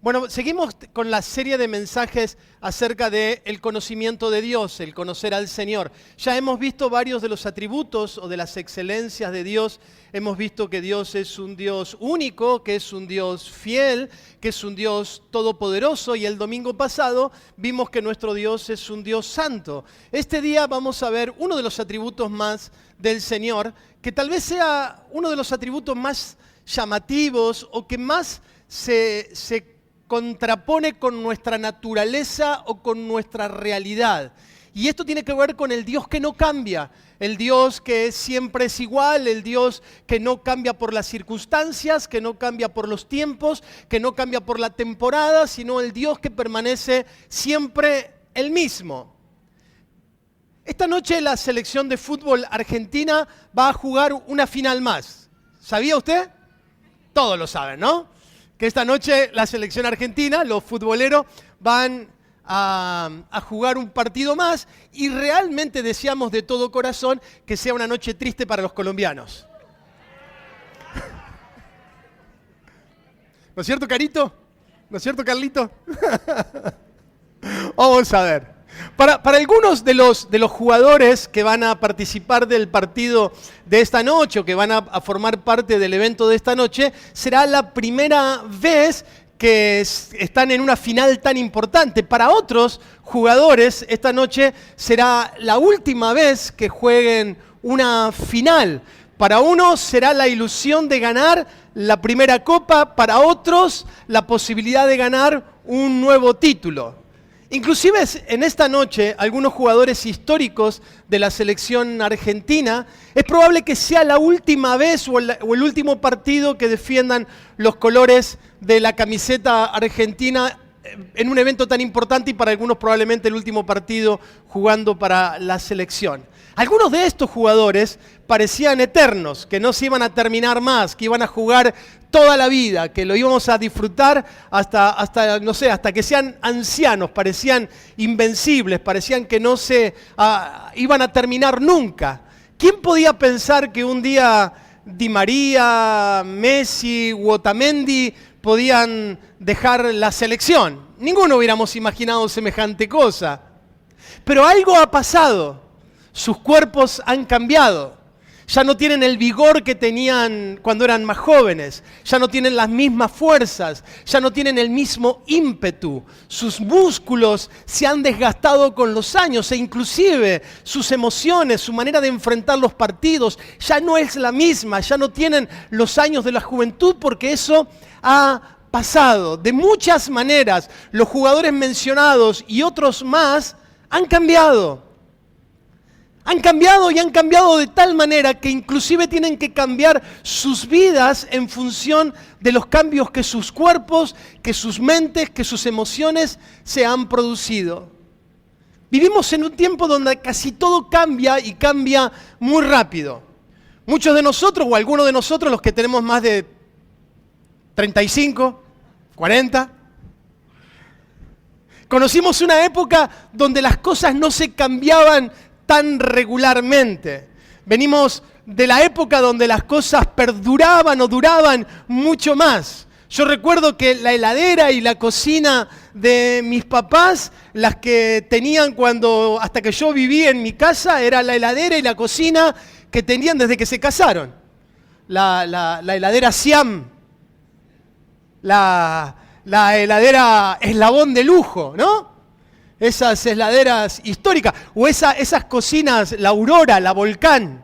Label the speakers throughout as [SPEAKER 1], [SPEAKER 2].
[SPEAKER 1] Bueno, seguimos con la serie de mensajes acerca del conocimiento de Dios, el conocer al Señor. Ya hemos visto varios de los atributos o de las excelencias de Dios. Hemos visto que Dios es un Dios único, que es un Dios fiel, que es un Dios todopoderoso. Y el domingo pasado vimos que nuestro Dios es un Dios santo. Este día vamos a ver uno de los atributos más del Señor, que tal vez sea uno de los atributos más llamativos o que más se contrapone con nuestra naturaleza o con nuestra realidad. Y esto tiene que ver con el Dios que no cambia, el Dios que siempre es igual, el Dios que no cambia por las circunstancias, que no cambia por los tiempos, que no cambia por la temporada, sino el Dios que permanece siempre el mismo. Esta noche la selección de fútbol argentina va a jugar una final más. ¿Sabía usted? Todos lo saben, ¿no? Que esta noche la selección argentina, los futboleros, van a jugar un partido más y realmente deseamos de todo corazón que sea una noche triste para los colombianos. ¿No es cierto, Carito? ¿No es cierto, Carlito? Vamos a ver. Para algunos de los jugadores que van a participar del partido de esta noche o que van a formar parte del evento de esta noche, será la primera vez que están en una final tan importante. Para otros jugadores, esta noche será la última vez que jueguen una final. Para unos será la ilusión de ganar la primera copa, para otros la posibilidad de ganar un nuevo título. Inclusive en esta noche, algunos jugadores históricos de la selección argentina, es probable que sea la última vez o el último partido que defiendan los colores de la camiseta argentina en un evento tan importante y para algunos probablemente el último partido jugando para la selección. Algunos de estos jugadores parecían eternos, que no se iban a terminar más, que iban a jugar toda la vida, que lo íbamos a disfrutar hasta que sean ancianos, parecían invencibles, parecían que no se iban a terminar nunca. ¿Quién podía pensar que un día Di María, Messi u Otamendi podían dejar la selección? Ninguno hubiéramos imaginado semejante cosa. Pero algo ha pasado. Sus cuerpos han cambiado. Ya no tienen el vigor que tenían cuando eran más jóvenes. Ya no tienen las mismas fuerzas. Ya no tienen el mismo ímpetu. Sus músculos se han desgastado con los años e inclusive sus emociones, su manera de enfrentar los partidos ya no es la misma. Ya no tienen los años de la juventud porque eso ha pasado. De muchas maneras, los jugadores mencionados y otros más han cambiado. Han cambiado y han cambiado de tal manera que inclusive tienen que cambiar sus vidas en función de los cambios que sus cuerpos, que sus mentes, que sus emociones se han producido. Vivimos en un tiempo donde casi todo cambia y cambia muy rápido. Muchos de nosotros o algunos de nosotros, los que tenemos más de 35, 40, conocimos una época donde las cosas no se cambiaban tan regularmente. Venimos de la época donde las cosas perduraban o duraban mucho más. Yo recuerdo que la heladera y la cocina de mis papás, las que tenían hasta que yo vivía en mi casa, era la heladera y la cocina que tenían desde que se casaron. La heladera Siam, la heladera eslabón de lujo, ¿no? Esas heladeras históricas, o esas cocinas, la Aurora, la Volcán,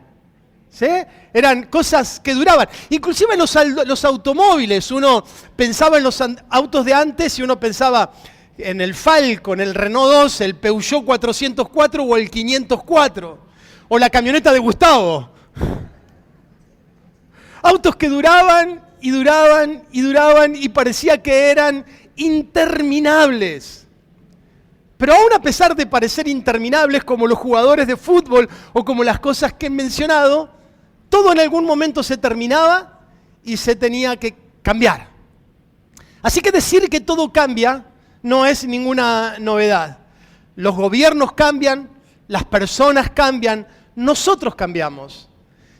[SPEAKER 1] ¿sí? Eran cosas que duraban. Inclusive los automóviles, uno pensaba en los autos de antes y uno pensaba en el Falcon, el Renault 2, el Peugeot 404 o el 504, o la camioneta de Gustavo. Autos que duraban y duraban y duraban y parecía que eran interminables. Pero aún a pesar de parecer interminables como los jugadores de fútbol o como las cosas que he mencionado, todo en algún momento se terminaba y se tenía que cambiar. Así que decir que todo cambia no es ninguna novedad. Los gobiernos cambian, las personas cambian, nosotros cambiamos.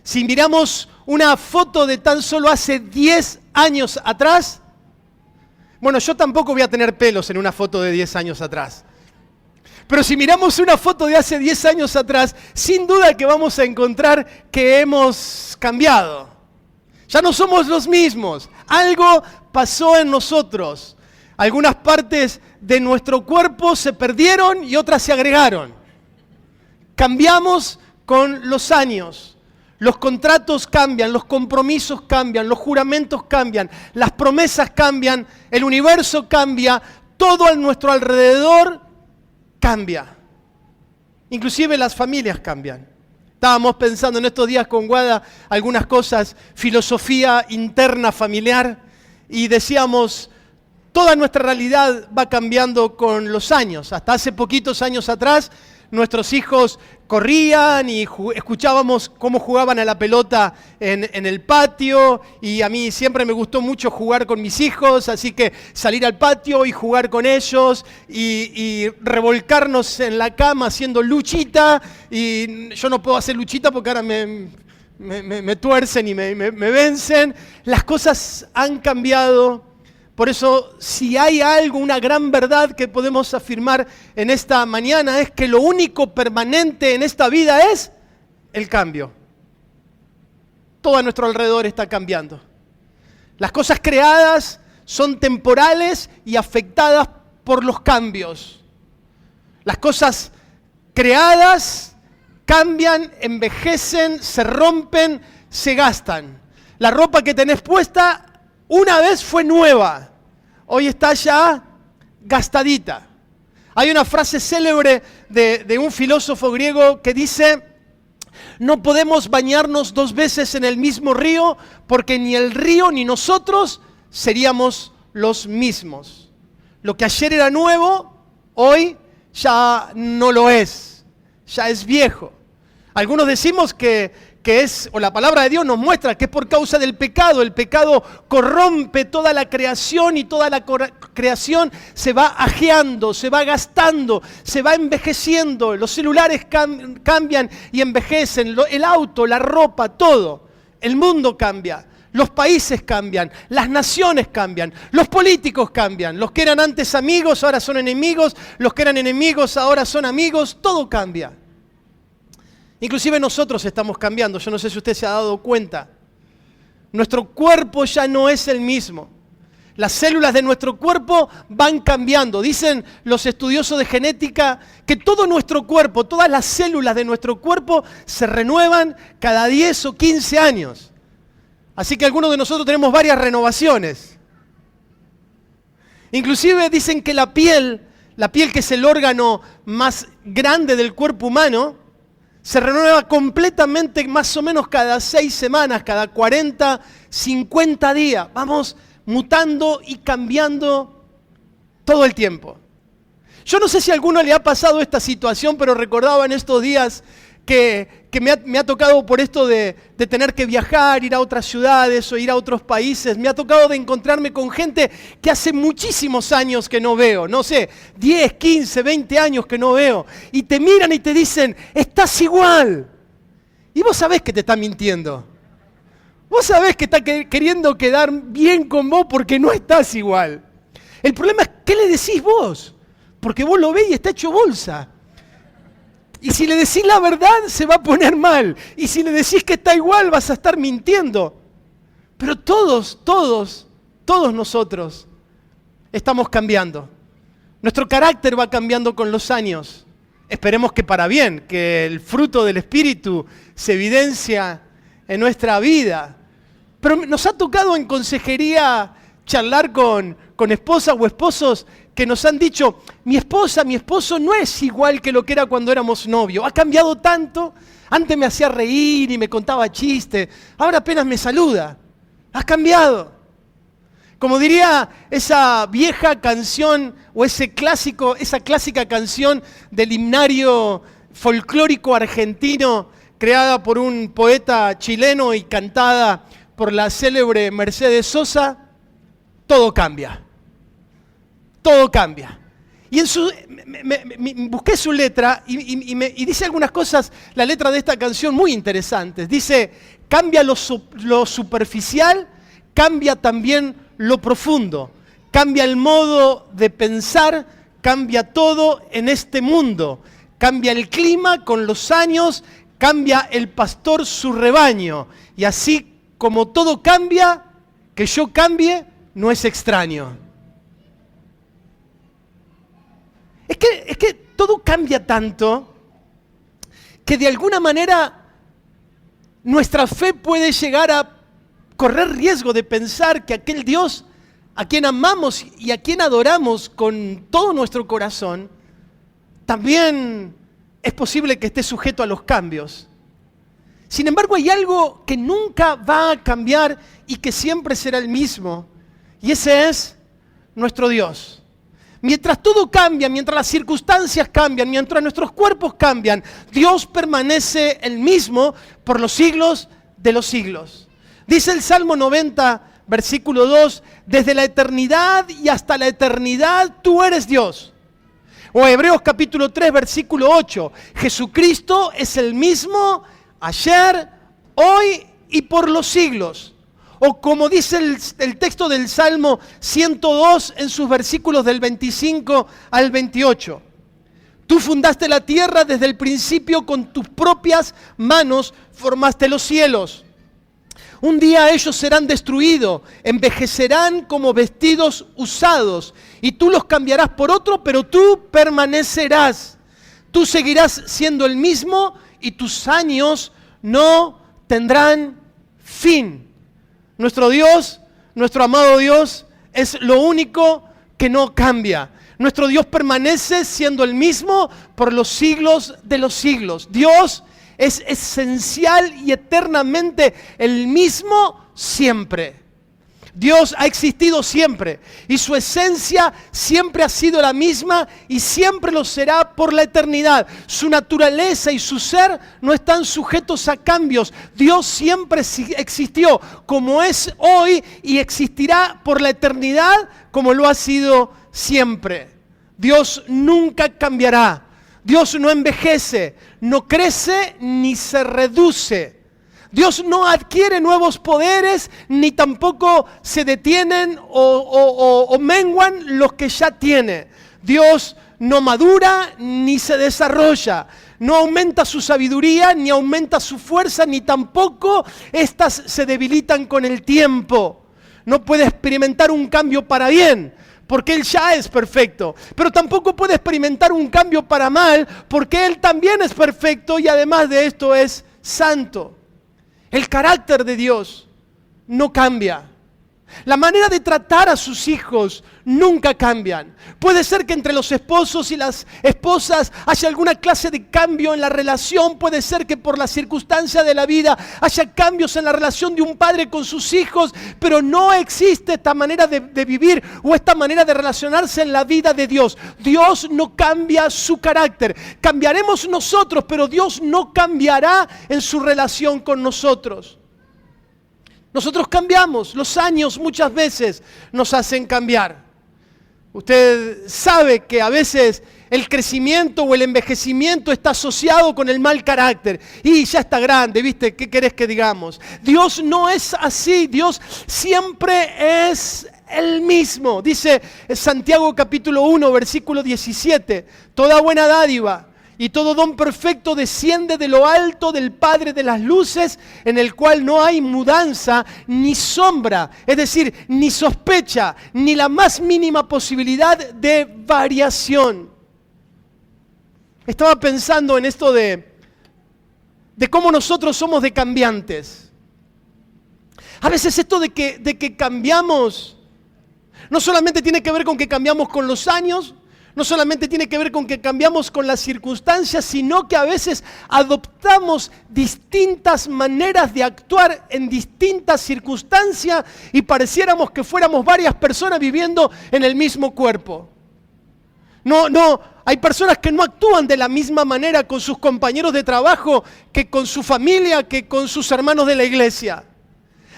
[SPEAKER 1] Si miramos una foto de tan solo hace 10 años atrás, Bueno, yo tampoco voy a tener pelos en una foto de 10 años atrás. Pero si miramos una foto de hace 10 años atrás, sin duda que vamos a encontrar que hemos cambiado. Ya no somos los mismos. Algo pasó en nosotros. Algunas partes de nuestro cuerpo se perdieron y otras se agregaron. Cambiamos con los años. Los contratos cambian, los compromisos cambian, los juramentos cambian, las promesas cambian, el universo cambia, todo a nuestro alrededor cambia. Inclusive las familias cambian. Estábamos pensando en estos días con Guada algunas cosas, filosofía interna familiar, y decíamos, toda nuestra realidad va cambiando con los años. Hasta hace poquitos años atrás, nuestros hijos corrían y escuchábamos cómo jugaban a la pelota en el patio, y a mí siempre me gustó mucho jugar con mis hijos, así que salir al patio y jugar con ellos y revolcarnos en la cama haciendo luchita, y yo no puedo hacer luchita porque ahora me tuercen y me vencen. Las cosas han cambiado. Por eso, si hay algo, una gran verdad que podemos afirmar en esta mañana, es que lo único permanente en esta vida es el cambio. Todo a nuestro alrededor está cambiando. Las cosas creadas son temporales y afectadas por los cambios. Las cosas creadas cambian, envejecen, se rompen, se gastan. La ropa que tenés puesta una vez fue nueva, hoy está ya gastadita. Hay una frase célebre de un filósofo griego que dice: no podemos bañarnos 2 veces en el mismo río, porque ni el río ni nosotros seríamos los mismos. Lo que ayer era nuevo, hoy ya no lo es, ya es viejo. Algunos decimos que es, o la palabra de Dios nos muestra que es por causa del pecado. El pecado corrompe toda la creación y toda la creación se va ajeando, se va gastando, se va envejeciendo. Los celulares cambian y envejecen, el auto, la ropa, todo. El mundo cambia, los países cambian, las naciones cambian, los políticos cambian. Los que eran antes amigos ahora son enemigos, los que eran enemigos ahora son amigos, todo cambia. Inclusive nosotros estamos cambiando, yo no sé si usted se ha dado cuenta. Nuestro cuerpo ya no es el mismo. Las células de nuestro cuerpo van cambiando. Dicen los estudiosos de genética que todo nuestro cuerpo, todas las células de nuestro cuerpo se renuevan cada 10 o 15 años. Así que algunos de nosotros tenemos varias renovaciones. Inclusive dicen que la piel que es el órgano más grande del cuerpo humano, se renueva completamente más o menos cada 6 semanas, cada 40, 50 días. Vamos mutando y cambiando todo el tiempo. Yo no sé si a alguno le ha pasado esta situación, pero recordaba en estos días que me ha tocado por esto de tener que viajar, ir a otras ciudades o ir a otros países. Me ha tocado de encontrarme con gente que hace muchísimos años que no veo. No sé, 10, 15, 20 años que no veo. Y te miran y te dicen, estás igual. Y vos sabés que te está mintiendo. Vos sabés que está queriendo quedar bien con vos porque no estás igual. El problema es, ¿qué le decís vos? Porque vos lo ves y está hecho bolsa. Y si le decís la verdad, se va a poner mal. Y si le decís que está igual, vas a estar mintiendo. Pero todos nosotros estamos cambiando. Nuestro carácter va cambiando con los años. Esperemos que para bien, que el fruto del Espíritu se evidencia en nuestra vida. Pero nos ha tocado en consejería charlar con esposas o esposos que nos han dicho, mi esposa, mi esposo no es igual que lo que era cuando éramos novios. Ha cambiado tanto. Antes me hacía reír y me contaba chistes. Ahora apenas me saluda. Ha cambiado. Como diría esa vieja canción o esa clásica canción del himnario folclórico argentino creada por un poeta chileno y cantada por la célebre Mercedes Sosa, todo cambia. Todo cambia. Y busqué su letra y dice algunas cosas, la letra de esta canción muy interesantes. Dice, cambia lo superficial, cambia también lo profundo. cambia el modo de pensar, cambia todo en este mundo. Cambia el clima con los años, cambia el pastor su rebaño. Y así como todo cambia, que yo cambie no es extraño. Es que todo cambia tanto que de alguna manera nuestra fe puede llegar a correr riesgo de pensar que aquel Dios a quien amamos y a quien adoramos con todo nuestro corazón, también es posible que esté sujeto a los cambios. Sin embargo, hay algo que nunca va a cambiar y que siempre será el mismo, y ese es nuestro Dios. Mientras todo cambia, mientras las circunstancias cambian, mientras nuestros cuerpos cambian, Dios permanece el mismo por los siglos de los siglos. Dice el Salmo 90, versículo 2, desde la eternidad y hasta la eternidad tú eres Dios. O Hebreos capítulo 3, versículo 8, Jesucristo es el mismo ayer, hoy y por los siglos. O como dice el texto del Salmo 102 en sus versículos del 25 al 28. Tú fundaste la tierra desde el principio, con tus propias manos formaste los cielos. Un día ellos serán destruidos, envejecerán como vestidos usados, y tú los cambiarás por otro, pero tú permanecerás. Tú seguirás siendo el mismo y tus años no tendrán fin. Nuestro Dios, nuestro amado Dios, es lo único que no cambia. Nuestro Dios permanece siendo el mismo por los siglos de los siglos. Dios es esencial y eternamente el mismo siempre. Dios ha existido siempre y su esencia siempre ha sido la misma y siempre lo será por la eternidad. Su naturaleza y su ser no están sujetos a cambios. Dios siempre existió como es hoy y existirá por la eternidad como lo ha sido siempre. Dios nunca cambiará. Dios no envejece, no crece ni se reduce. Dios no adquiere nuevos poderes, ni tampoco se detienen o menguan los que ya tiene. Dios no madura ni se desarrolla. No aumenta su sabiduría, ni aumenta su fuerza, ni tampoco estas se debilitan con el tiempo. No puede experimentar un cambio para bien, porque Él ya es perfecto. Pero tampoco puede experimentar un cambio para mal, porque Él también es perfecto y además de esto es santo. El carácter de Dios no cambia. La manera de tratar a sus hijos nunca cambian. Puede ser que entre los esposos y las esposas haya alguna clase de cambio en la relación. Puede ser que por la circunstancia de la vida haya cambios en la relación de un padre con sus hijos. Pero no existe esta manera de vivir o esta manera de relacionarse en la vida de Dios. Dios no cambia su carácter. Cambiaremos nosotros, pero Dios no cambiará en su relación con nosotros. Nosotros cambiamos, los años muchas veces nos hacen cambiar. Usted sabe que a veces el crecimiento o el envejecimiento está asociado con el mal carácter. Y ya está grande, ¿viste? ¿Qué querés que digamos? Dios no es así, Dios siempre es el mismo. Dice Santiago capítulo 1, versículo 17, toda buena dádiva y todo don perfecto desciende de lo alto del Padre de las luces, en el cual no hay mudanza ni sombra, es decir, ni sospecha, ni la más mínima posibilidad de variación. Estaba pensando en esto de cómo nosotros somos de cambiantes. A veces esto de que cambiamos, no solamente tiene que ver con que cambiamos con los años, no solamente tiene que ver con que cambiamos con las circunstancias, sino que a veces adoptamos distintas maneras de actuar en distintas circunstancias y pareciéramos que fuéramos varias personas viviendo en el mismo cuerpo. No, hay personas que no actúan de la misma manera con sus compañeros de trabajo que con su familia, que con sus hermanos de la iglesia.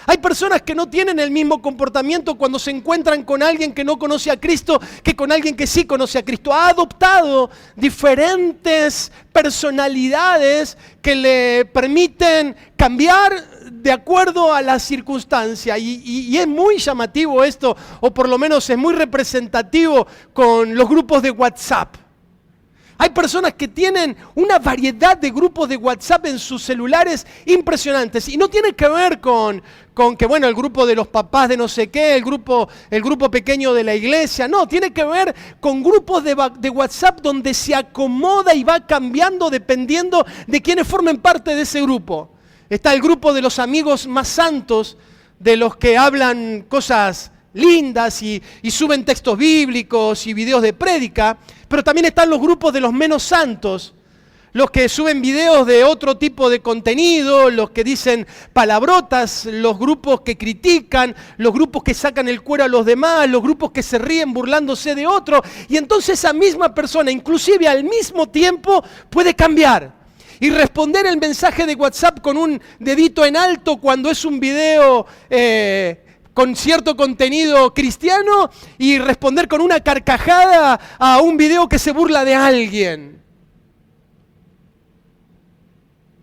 [SPEAKER 1] Hay personas que no tienen el mismo comportamiento cuando se encuentran con alguien que no conoce a Cristo que con alguien que sí conoce a Cristo. Ha adoptado diferentes personalidades que le permiten cambiar de acuerdo a la circunstancia. Y es muy llamativo esto, o por lo menos es muy representativo con los grupos de WhatsApp. Hay personas que tienen una variedad de grupos de WhatsApp en sus celulares impresionantes. Y no tiene que ver con que, bueno, el grupo de los papás de no sé qué, el grupo pequeño de la iglesia. No, tiene que ver con grupos de WhatsApp donde se acomoda y va cambiando dependiendo de quienes formen parte de ese grupo. Está el grupo de los amigos más santos, de los que hablan cosas lindas y suben textos bíblicos y videos de prédica, pero también están los grupos de los menos santos, los que suben videos de otro tipo de contenido, los que dicen palabrotas, los grupos que critican, los grupos que sacan el cuero a los demás, los grupos que se ríen burlándose de otro, y entonces esa misma persona, inclusive al mismo tiempo, puede cambiar y responder el mensaje de WhatsApp con un dedito en alto cuando es un video con cierto contenido cristiano y responder con una carcajada a un video que se burla de alguien.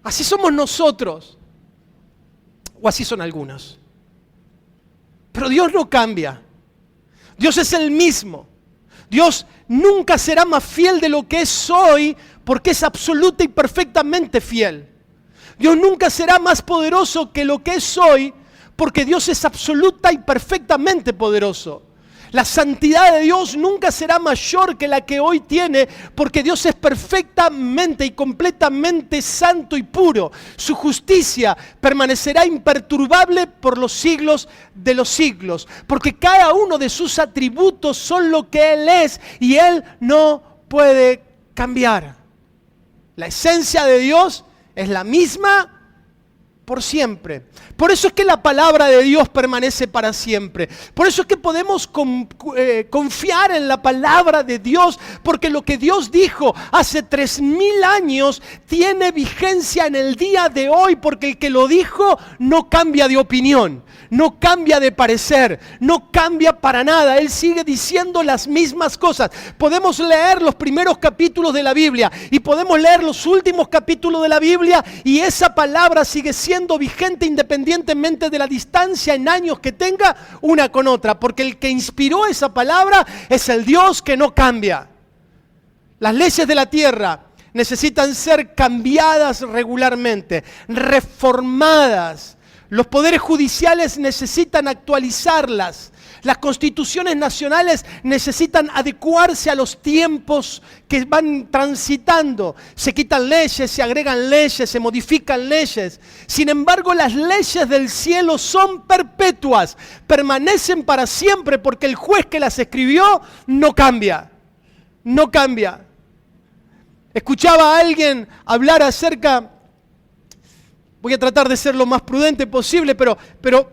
[SPEAKER 1] Así somos nosotros, o así son algunos. Pero Dios no cambia. Dios es el mismo. Dios nunca será más fiel de lo que es hoy, porque es absoluta y perfectamente fiel. Dios nunca será más poderoso que lo que es hoy, porque Dios es absoluta y perfectamente poderoso. La santidad de Dios nunca será mayor que la que hoy tiene, porque Dios es perfectamente y completamente santo y puro. Su justicia permanecerá imperturbable por los siglos de los siglos, porque cada uno de sus atributos son lo que Él es y Él no puede cambiar. La esencia de Dios es la misma por siempre. Por eso es que la palabra de Dios permanece para siempre. Por eso es que podemos confiar en la palabra de Dios, porque lo que Dios dijo hace 3000 años tiene vigencia en el día de hoy, porque el que lo dijo no cambia de opinión, no cambia de parecer, no cambia para nada. Él sigue diciendo las mismas cosas. Podemos leer los primeros capítulos de la Biblia y podemos leer los últimos capítulos de la Biblia y esa palabra sigue siendo vigente independientemente de la distancia en años que tenga una con otra, porque el que inspiró esa palabra es el Dios que no cambia. Las leyes de la tierra necesitan ser cambiadas regularmente, reformadas. Los poderes judiciales necesitan actualizarlas. Las constituciones nacionales necesitan adecuarse a los tiempos que van transitando. Se quitan leyes, se agregan leyes, se modifican leyes. Sin embargo, las leyes del cielo son perpetuas, permanecen para siempre, porque el juez que las escribió no cambia. No cambia. Escuchaba a alguien hablar acerca... Voy a tratar de ser lo más prudente posible, pero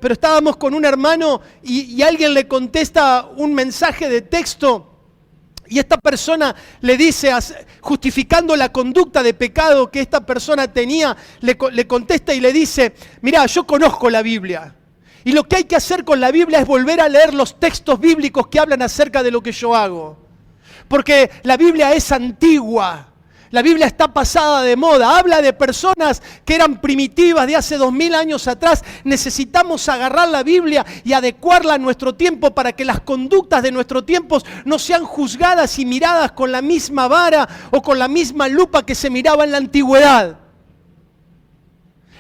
[SPEAKER 1] estábamos con un hermano y alguien le contesta un mensaje de texto y esta persona le dice, justificando la conducta de pecado que esta persona tenía, le contesta y le dice, mirá, yo conozco la Biblia y lo que hay que hacer con la Biblia es volver a leer los textos bíblicos que hablan acerca de lo que yo hago, porque la Biblia es antigua. La Biblia está pasada de moda, habla de personas que eran primitivas de hace 2000 años atrás. Necesitamos agarrar la Biblia y adecuarla a nuestro tiempo para que las conductas de nuestros tiempos no sean juzgadas y miradas con la misma vara o con la misma lupa que se miraba en la antigüedad.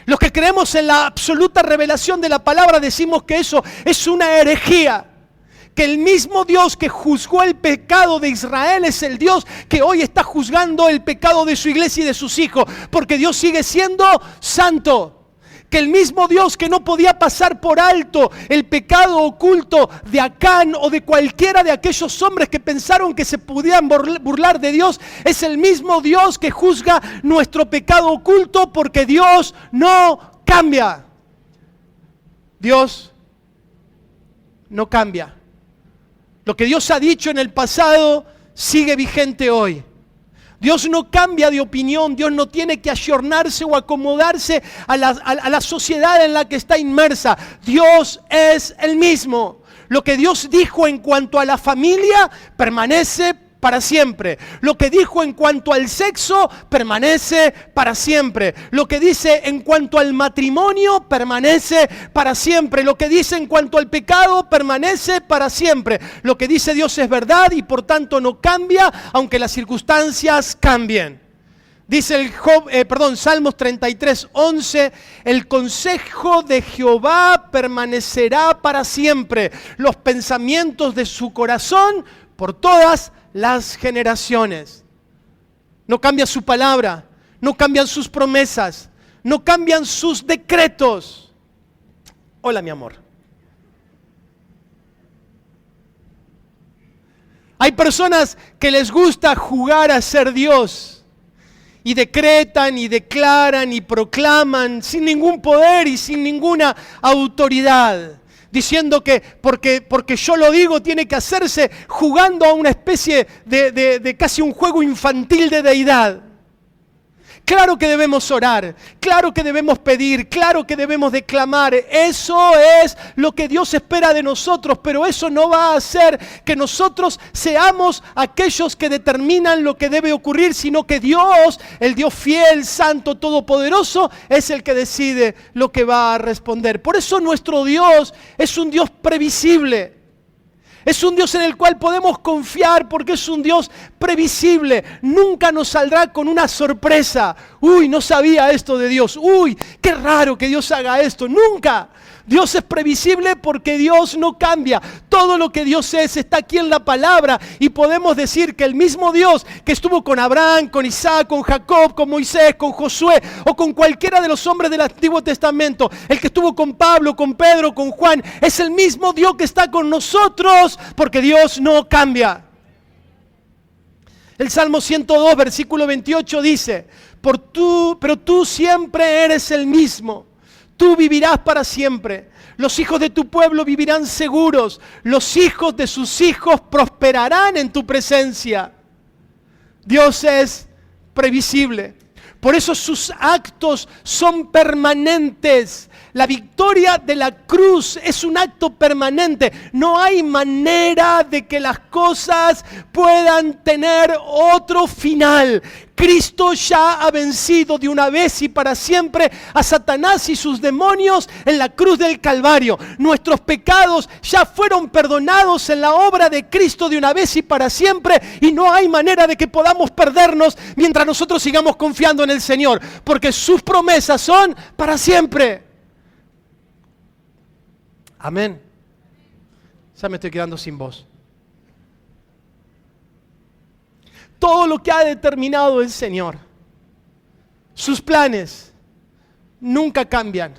[SPEAKER 1] Los que creemos en la absoluta revelación de la palabra decimos que eso es una herejía. Que el mismo Dios que juzgó el pecado de Israel es el Dios que hoy está juzgando el pecado de su iglesia y de sus hijos, porque Dios sigue siendo santo. Que el mismo Dios que no podía pasar por alto el pecado oculto de Acán o de cualquiera de aquellos hombres que pensaron que se podían burlar de Dios, es el mismo Dios que juzga nuestro pecado oculto, porque Dios no cambia. Dios no cambia. Lo que Dios ha dicho en el pasado sigue vigente hoy. Dios no cambia de opinión, Dios no tiene que ayornarse o acomodarse a la sociedad en la que está inmersa. Dios es el mismo. Lo que Dios dijo en cuanto a la familia permanece para siempre. Lo que dijo en cuanto al sexo permanece para siempre. Lo que dice en cuanto al matrimonio permanece para siempre. Lo que dice en cuanto al pecado permanece para siempre. Lo que dice Dios es verdad y por tanto no cambia, aunque las circunstancias cambien. Dice Salmos 33:11, el consejo de Jehová permanecerá para siempre, los pensamientos de su corazón por todas las generaciones. No cambia su palabra, no cambian sus promesas, no cambian sus decretos. Hola, mi amor. Hay personas que les gusta jugar a ser Dios. Y decretan, y declaran, y proclaman sin ningún poder y sin ninguna autoridad. Diciendo que porque yo lo digo tiene que hacerse, jugando a una especie de casi un juego infantil de deidad. Claro que debemos orar, claro que debemos pedir, claro que debemos declamar. Eso es lo que Dios espera de nosotros, pero eso no va a hacer que nosotros seamos aquellos que determinan lo que debe ocurrir, sino que Dios, el Dios fiel, santo, todopoderoso, es el que decide lo que va a responder. Por eso nuestro Dios es un Dios previsible. Es un Dios en el cual podemos confiar porque es un Dios previsible. Nunca nos saldrá con una sorpresa. Uy, no sabía esto de Dios. Uy, qué raro que Dios haga esto. Nunca. Dios es previsible porque Dios no cambia. Todo lo que Dios es está aquí en la palabra y podemos decir que el mismo Dios que estuvo con Abraham, con Isaac, con Jacob, con Moisés, con Josué o con cualquiera de los hombres del Antiguo Testamento, el que estuvo con Pablo, con Pedro, con Juan, es el mismo Dios que está con nosotros porque Dios no cambia. El Salmo 102, versículo 28 dice, pero tú siempre eres el mismo. Tú vivirás para siempre. Los hijos de tu pueblo vivirán seguros. Los hijos de sus hijos prosperarán en tu presencia. Dios es previsible. Por eso sus actos son permanentes. La victoria de la cruz es un acto permanente. No hay manera de que las cosas puedan tener otro final. Cristo ya ha vencido de una vez y para siempre a Satanás y sus demonios en la cruz del Calvario. Nuestros pecados ya fueron perdonados en la obra de Cristo de una vez y para siempre y no hay manera de que podamos perdernos mientras nosotros sigamos confiando en el Señor, porque sus promesas son para siempre. Amén. Ya me estoy quedando sin voz. Todo lo que ha determinado el Señor, sus planes, nunca cambian.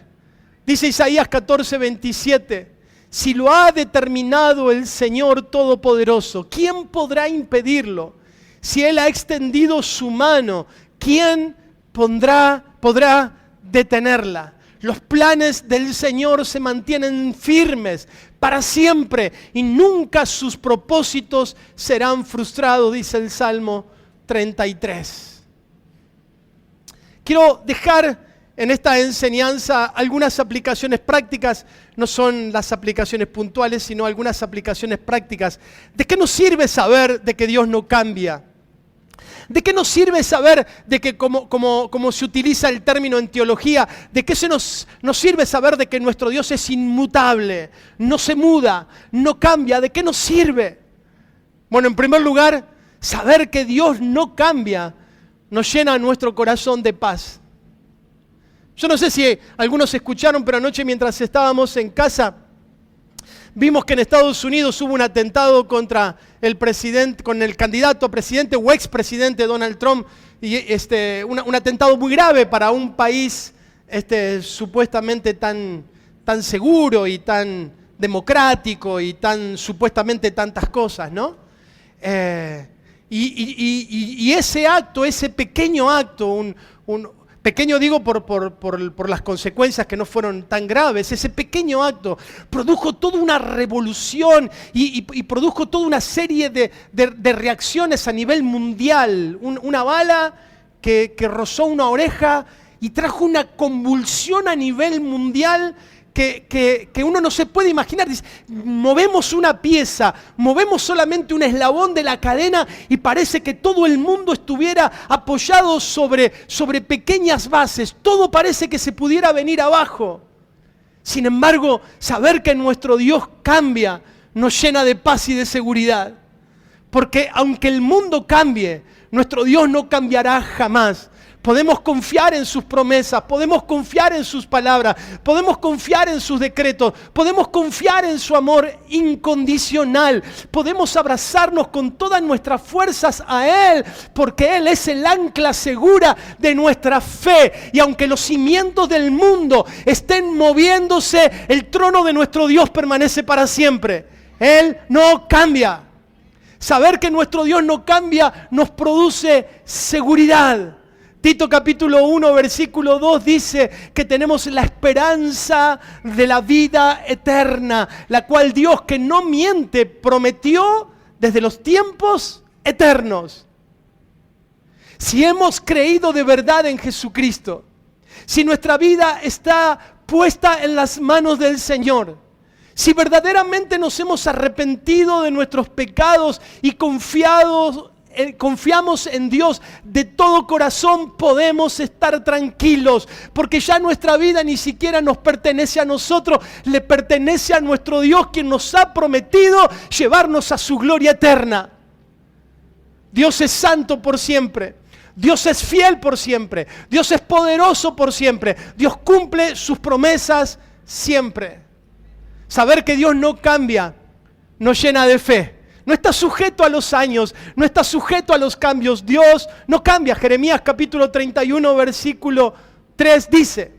[SPEAKER 1] Dice Isaías 14:27, si lo ha determinado el Señor Todopoderoso, ¿quién podrá impedirlo? Si Él ha extendido su mano, ¿quién podrá detenerla? Los planes del Señor se mantienen firmes para siempre y nunca sus propósitos serán frustrados, dice el Salmo 33. Quiero dejar en esta enseñanza algunas aplicaciones prácticas, no son las aplicaciones puntuales, sino algunas aplicaciones prácticas. ¿De qué nos sirve saber de que Dios no cambia? ¿De qué nos sirve saber de que como se utiliza el término en teología, de qué nos sirve saber de que nuestro Dios es inmutable, no se muda, no cambia? ¿De qué nos sirve? Bueno, en primer lugar, saber que Dios no cambia nos llena nuestro corazón de paz. Yo no sé si algunos escucharon, pero anoche mientras estábamos en casa, vimos que en Estados Unidos hubo un atentado contra el presidente, con el candidato a presidente o expresidente Donald Trump, y un atentado muy grave para un país supuestamente tan seguro y tan democrático y tan supuestamente tantas cosas, ¿no? Y ese acto, ese pequeño acto, pequeño digo por las consecuencias que no fueron tan graves, ese pequeño acto produjo toda una revolución y produjo toda una serie de reacciones a nivel mundial. Una bala que rozó una oreja y trajo una convulsión a nivel mundial que uno no se puede imaginar. Dice, movemos una pieza, movemos solamente un eslabón de la cadena y parece que todo el mundo estuviera apoyado sobre pequeñas bases. Todo parece que se pudiera venir abajo. Sin embargo, saber que nuestro Dios cambia nos llena de paz y de seguridad. Porque aunque el mundo cambie, nuestro Dios no cambiará jamás. Podemos confiar en sus promesas, podemos confiar en sus palabras, podemos confiar en sus decretos, podemos confiar en su amor incondicional, podemos abrazarnos con todas nuestras fuerzas a Él, porque Él es el ancla segura de nuestra fe. Y aunque los cimientos del mundo estén moviéndose, el trono de nuestro Dios permanece para siempre. Él no cambia. Saber que nuestro Dios no cambia nos produce seguridad. Tito capítulo 1, versículo 2 dice que tenemos la esperanza de la vida eterna, la cual Dios, que no miente, prometió desde los tiempos eternos. Si hemos creído de verdad en Jesucristo, si nuestra vida está puesta en las manos del Señor, si verdaderamente nos hemos arrepentido de nuestros pecados y confiamos en Dios de todo corazón, podemos estar tranquilos, porque ya nuestra vida ni siquiera nos pertenece a nosotros, le pertenece a nuestro Dios, quien nos ha prometido llevarnos a su gloria eterna. Dios es santo por siempre, Dios es fiel por siempre, Dios es poderoso por siempre, Dios cumple sus promesas siempre. Saber que Dios no cambia nos llena de fe. No está sujeto a los años, no está sujeto a los cambios. Dios no cambia. Jeremías capítulo 31, versículo 3 dice: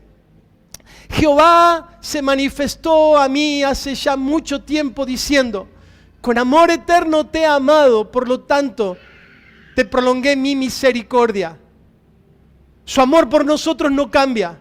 [SPEAKER 1] Jehová se manifestó a mí hace ya mucho tiempo diciendo, con amor eterno te he amado, por lo tanto te prolongué mi misericordia. Su amor por nosotros no cambia.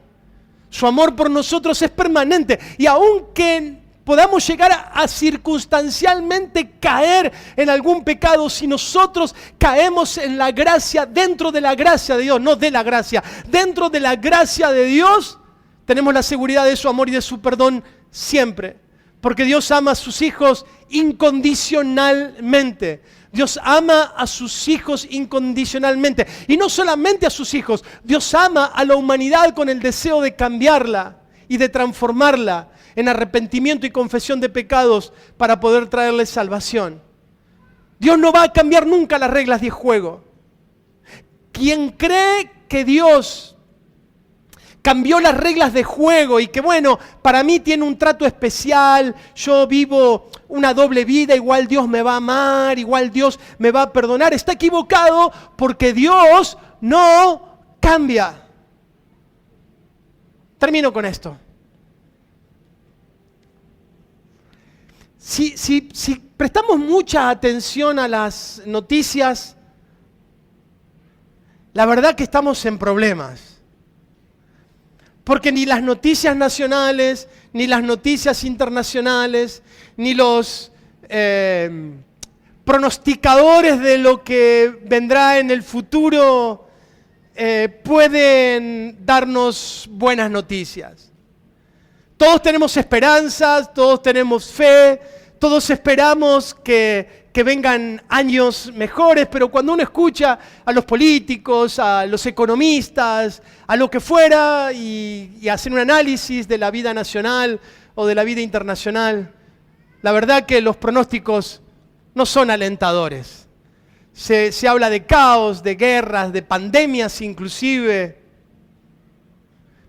[SPEAKER 1] Su amor por nosotros es permanente. Y aunque podamos llegar a circunstancialmente caer en algún pecado, si nosotros caemos en la gracia, dentro de la gracia de Dios, no de la gracia, dentro de la gracia de Dios, tenemos la seguridad de su amor y de su perdón siempre. Porque Dios ama a sus hijos incondicionalmente. Dios ama a sus hijos incondicionalmente. Y no solamente a sus hijos, Dios ama a la humanidad con el deseo de cambiarla y de transformarla en arrepentimiento y confesión de pecados para poder traerles salvación. Dios no va a cambiar nunca las reglas de juego. Quien cree que Dios cambió las reglas de juego y que bueno, para mí tiene un trato especial, yo vivo una doble vida, igual Dios me va a amar, igual Dios me va a perdonar, está equivocado, porque Dios no cambia. Termino con esto. Si prestamos mucha atención a las noticias, la verdad que estamos en problemas. Porque ni las noticias nacionales, ni las noticias internacionales, ni los pronosticadores de lo que vendrá en el futuro pueden darnos buenas noticias. Todos tenemos esperanzas, todos tenemos fe, todos esperamos que vengan años mejores, pero cuando uno escucha a los políticos, a los economistas, a lo que fuera, y hacen un análisis de la vida nacional o de la vida internacional, la verdad que los pronósticos no son alentadores. Se habla de caos, de guerras, de pandemias inclusive.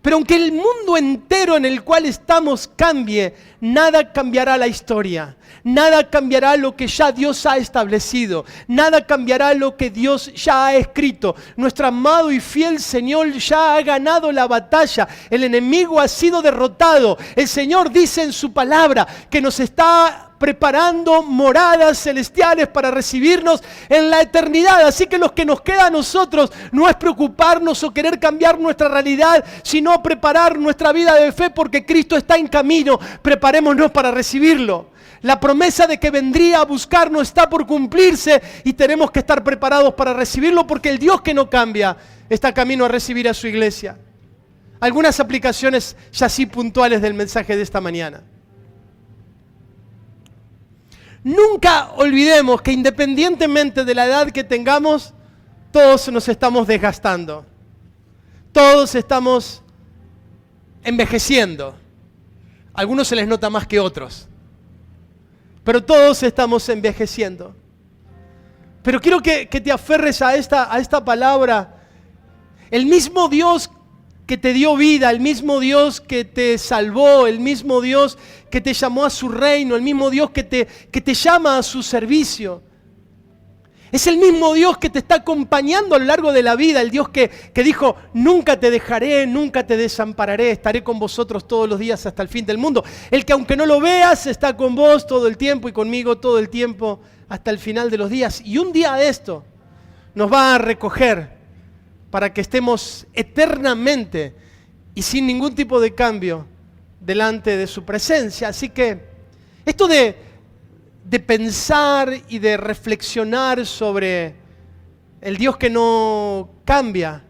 [SPEAKER 1] Pero aunque el mundo entero en el cual estamos cambie, nada cambiará la historia. Nada cambiará lo que ya Dios ha establecido. Nada cambiará lo que Dios ya ha escrito. Nuestro amado y fiel Señor ya ha ganado la batalla. El enemigo ha sido derrotado. El Señor dice en su palabra que nos está preparando moradas celestiales para recibirnos en la eternidad. Así que lo que nos queda a nosotros no es preocuparnos o querer cambiar nuestra realidad, sino preparar nuestra vida de fe, porque Cristo está en camino. Preparémonos para recibirlo. La promesa de que vendría a buscarnos está por cumplirse y tenemos que estar preparados para recibirlo, porque el Dios que no cambia está camino a recibir a su iglesia. algunas aplicaciones ya sí puntuales del mensaje de esta mañana. Nunca olvidemos que independientemente de la edad que tengamos, todos nos estamos desgastando. Todos estamos envejeciendo. A algunos se les nota más que otros. Pero todos estamos envejeciendo. Pero quiero que te aferres a esta palabra. El mismo Dios que te dio vida, el mismo Dios que te salvó, el mismo Dios que te llamó a su reino, el mismo Dios que te llama a su servicio. Es el mismo Dios que te está acompañando a lo largo de la vida, el Dios que dijo, nunca te dejaré, nunca te desampararé, estaré con vosotros todos los días hasta el fin del mundo. El que aunque no lo veas, está con vos todo el tiempo y conmigo todo el tiempo hasta el final de los días. Y un día de esto nos va a recoger para que estemos eternamente y sin ningún tipo de cambio delante de su presencia. Así que esto de pensar y de reflexionar sobre el Dios que no cambia,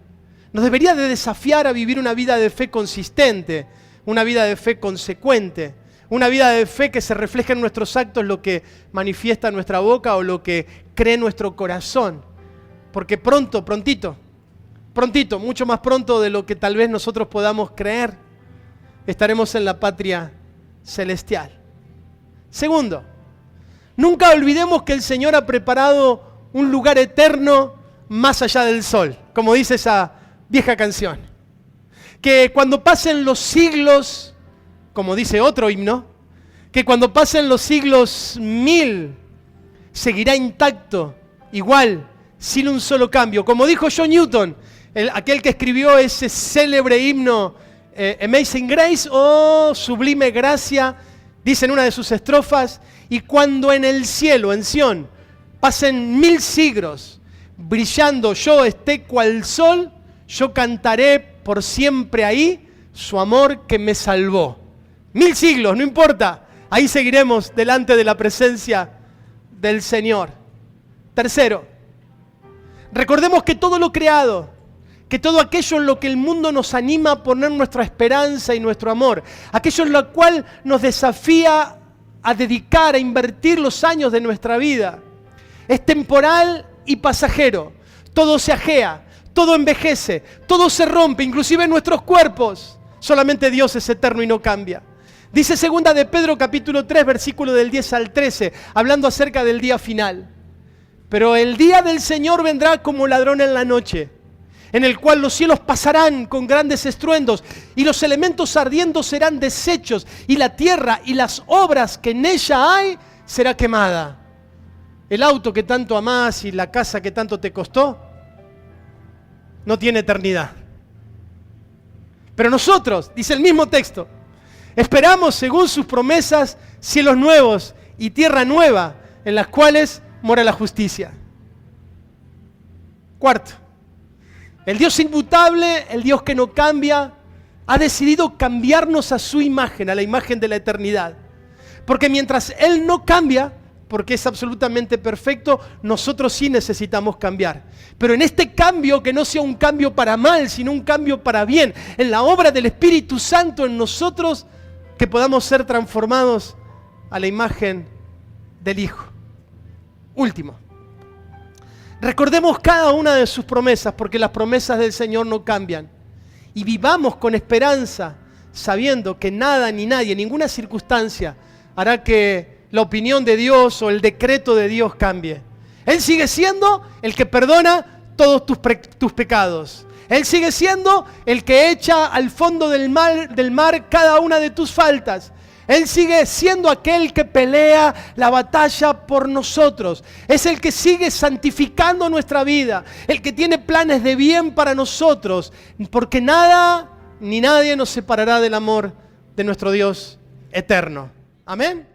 [SPEAKER 1] nos debería de desafiar a vivir una vida de fe consistente, una vida de fe consecuente, una vida de fe que se refleja en nuestros actos, lo que manifiesta nuestra boca o lo que cree nuestro corazón. Porque prontito, mucho más pronto de lo que tal vez nosotros podamos creer, estaremos en la patria celestial. Segundo, nunca olvidemos que el Señor ha preparado un lugar eterno más allá del sol, como dice esa vieja canción. Que cuando pasen los siglos, como dice otro himno, que cuando pasen los siglos 1000, seguirá intacto, igual, sin un solo cambio. Como dijo John Newton, aquel que escribió ese célebre himno, Amazing Grace, oh sublime gracia, dice en una de sus estrofas, y cuando en el cielo, en Sión, pasen 1000 siglos, brillando yo esté cual sol, yo cantaré por siempre ahí su amor que me salvó. 1000 siglos, no importa, ahí seguiremos delante de la presencia del Señor. Tercero, recordemos que todo lo creado, que todo aquello en lo que el mundo nos anima a poner nuestra esperanza y nuestro amor, aquello en lo cual nos desafía a dedicar, a invertir los años de nuestra vida, es temporal y pasajero. Todo se ajea, todo envejece, todo se rompe, inclusive nuestros cuerpos. Solamente Dios es eterno y no cambia. Dice 2 de Pedro capítulo 3, versículo del 10 al 13, hablando acerca del día final. Pero el día del Señor vendrá como ladrón en la noche, en el cual los cielos pasarán con grandes estruendos y los elementos ardiendo serán deshechos y la tierra y las obras que en ella hay será quemada. El auto que tanto amás y la casa que tanto te costó no tiene eternidad. Pero nosotros, dice el mismo texto, esperamos según sus promesas cielos nuevos y tierra nueva en las cuales mora la justicia. Cuarto, el Dios inmutable, el Dios que no cambia, ha decidido cambiarnos a su imagen, a la imagen de la eternidad. Porque mientras Él no cambia, porque es absolutamente perfecto, nosotros sí necesitamos cambiar. Pero en este cambio, que no sea un cambio para mal, sino un cambio para bien, en la obra del Espíritu Santo en nosotros, que podamos ser transformados a la imagen del Hijo. Último. Recordemos cada una de sus promesas, porque las promesas del Señor no cambian. Y vivamos con esperanza, sabiendo que nada ni nadie, ninguna circunstancia hará que la opinión de Dios o el decreto de Dios cambie. Él sigue siendo el que perdona todos tus pecados. Él sigue siendo el que echa al fondo del mar cada una de tus faltas. Él sigue siendo aquel que pelea la batalla por nosotros. Es el que sigue santificando nuestra vida. El que tiene planes de bien para nosotros. Porque nada ni nadie nos separará del amor de nuestro Dios eterno. Amén.